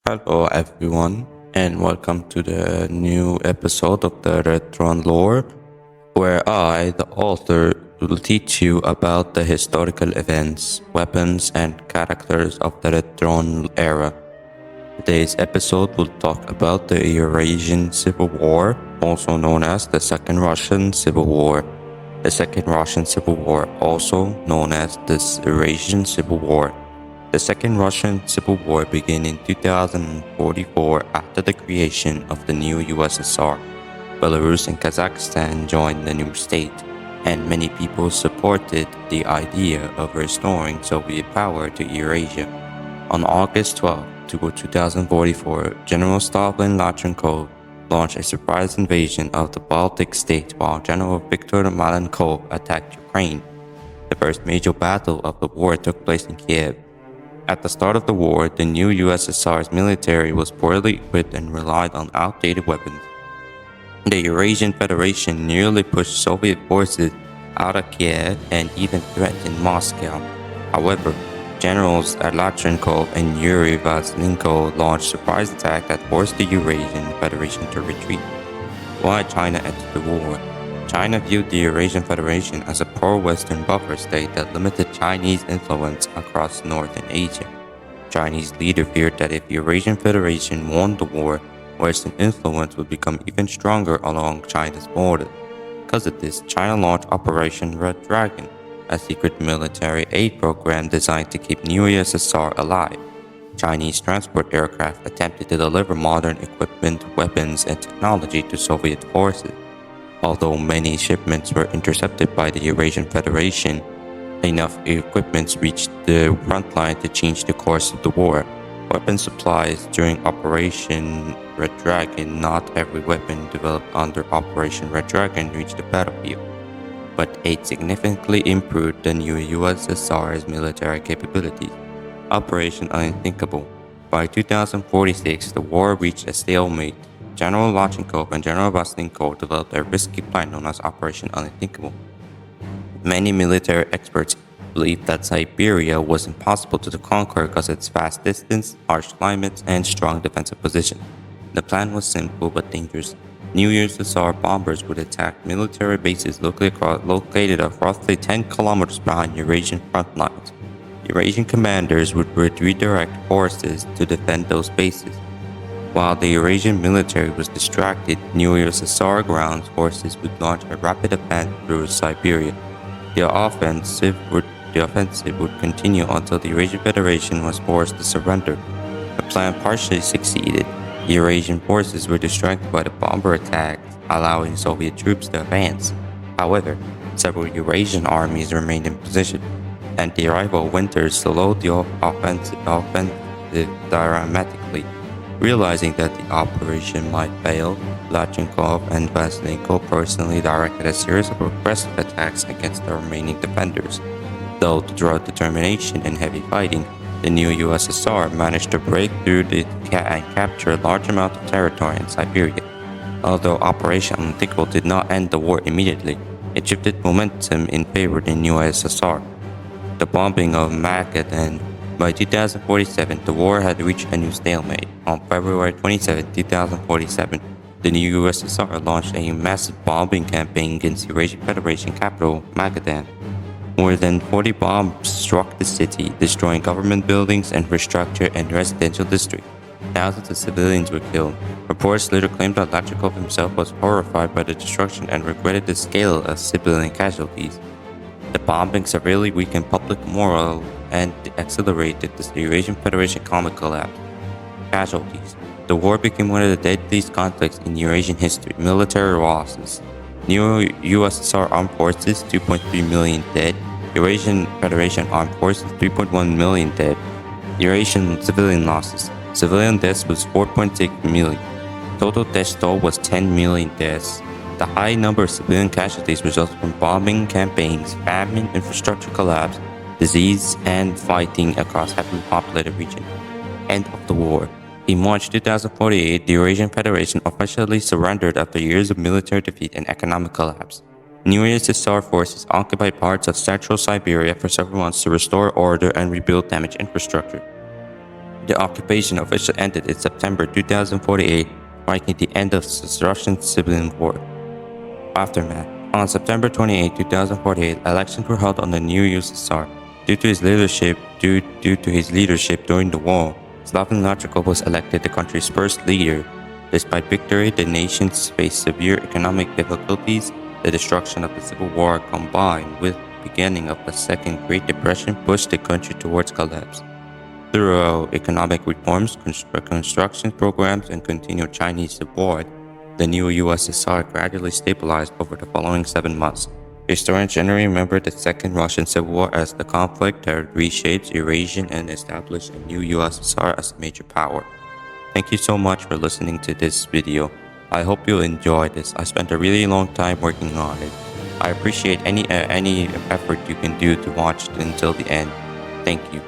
Hello, everyone, and welcome to the new episode of the Red Throne Lore, where I, the author, will teach you about the historical events, weapons, and characters of the Red Throne era. Today's episode will talk about the Eurasian Civil War, also known as the Second Russian Civil War. The Second Russian Civil War, also known as the Eurasian Civil War. The Second Russian Civil War began in 2044 after the creation of the new USSR. Belarus and Kazakhstan joined the new state, and many people supported the idea of restoring Soviet power to Eurasia. On August 12, 2044, General Stavlen Latrenkov launched a surprise invasion of the Baltic states while General Viktor Malenkov attacked Ukraine. The first major battle of the war took place in Kiev. At the start of the war, the new USSR's military was poorly equipped and relied on outdated weapons. The Eurasian Federation nearly pushed Soviet forces out of Kiev and even threatened Moscow. However, generals Latrenkov and Yuri Vasylenko launched surprise attacks that forced the Eurasian Federation to retreat. Why China entered the war? China viewed the Eurasian Federation as a pro-Western buffer state that limited Chinese influence across northern Asia. Chinese leaders feared that if the Eurasian Federation won the war, Western influence would become even stronger along China's border. Because of this, China launched Operation Red Dragon, a secret military aid program designed to keep new USSR alive. Chinese transport aircraft attempted to deliver modern equipment, weapons, and technology to Soviet forces. Although many shipments were intercepted by the Eurasian Federation, enough equipment reached the front line to change the course of the war. Weapon supplies during Operation Red Dragon. Not every weapon developed under Operation Red Dragon reached the battlefield, but it significantly improved the new USSR's military capabilities. Operation Unthinkable. By 2046, the war reached a stalemate. General Latrenkov and General Vasylenko developed a risky plan known as Operation Unthinkable. Many military experts believed that Siberia was impossible to conquer because of its vast distance, harsh climates, and strong defensive position. The plan was simple but dangerous. New USSR bombers would attack military bases located roughly 10 kilometers behind Eurasian front lines. Eurasian commanders would redirect forces to defend those bases. While the Eurasian military was distracted, new USSR ground forces would launch a rapid advance through Siberia. The offensive would continue until the Eurasian Federation was forced to surrender. The plan partially succeeded. Eurasian forces were distracted by the bomber attacks, allowing Soviet troops to advance. However, several Eurasian armies remained in position, and the arrival of winter slowed the offensive dramatically. Realizing that the operation might fail, Latrenkov and Vasylenko personally directed a series of aggressive attacks against the remaining defenders. Though through determination and heavy fighting, the new USSR managed to break through and capture a large amount of territory in Siberia. Although Operation Unthinkable did not end the war immediately, it shifted momentum in favor of the new USSR. The bombing of Magadan. By 2047, the war had reached a new stalemate. On February 27, 2047, the new USSR launched a massive bombing campaign against the Eurasian Federation capital, Magadan. More than 40 bombs struck the city, destroying government buildings, infrastructure, and residential districts. Thousands of civilians were killed. Reports later claimed that Latrenkov himself was horrified by the destruction and regretted the scale of civilian casualties. The bombing severely weakened public morale and accelerated the Eurasian Federation economic collapse. Casualties. The war became one of the deadliest conflicts in Eurasian history. Military losses. New USSR armed forces, 2.3 million dead. Eurasian Federation armed forces, 3.1 million dead. Eurasian civilian losses. Civilian deaths was 4.6 million. Total death toll was 10 million deaths. The high number of civilian casualties resulted from bombing campaigns, famine, infrastructure collapse, disease, and fighting across heavily populated region. End of the war. In March 2048, the Eurasian Federation officially surrendered after years of military defeat and economic collapse. New USSR forces occupied parts of central Siberia for several months to restore order and rebuild damaged infrastructure. The occupation officially ended in September 2048, marking the end of the Russian Civil War. Aftermath. On September 28, 2048, elections were held on the new USSR. Due to his leadership during the war, Stavlen Latrenkov was elected the country's first leader. Despite victory, the nation faced severe economic difficulties. The destruction of the Civil War combined with the beginning of the Second Great Depression pushed the country towards collapse. Through economic reforms, construction programs, and continued Chinese support, the new USSR gradually stabilized over the following 7 months. Historians generally remember the Second Russian Civil War as the conflict that reshaped Eurasian and established a new USSR as a major power. Thank you so much for listening to this video. I hope you enjoyed this. I spent a really long time working on it. I appreciate any effort you can do to watch until the end. Thank you.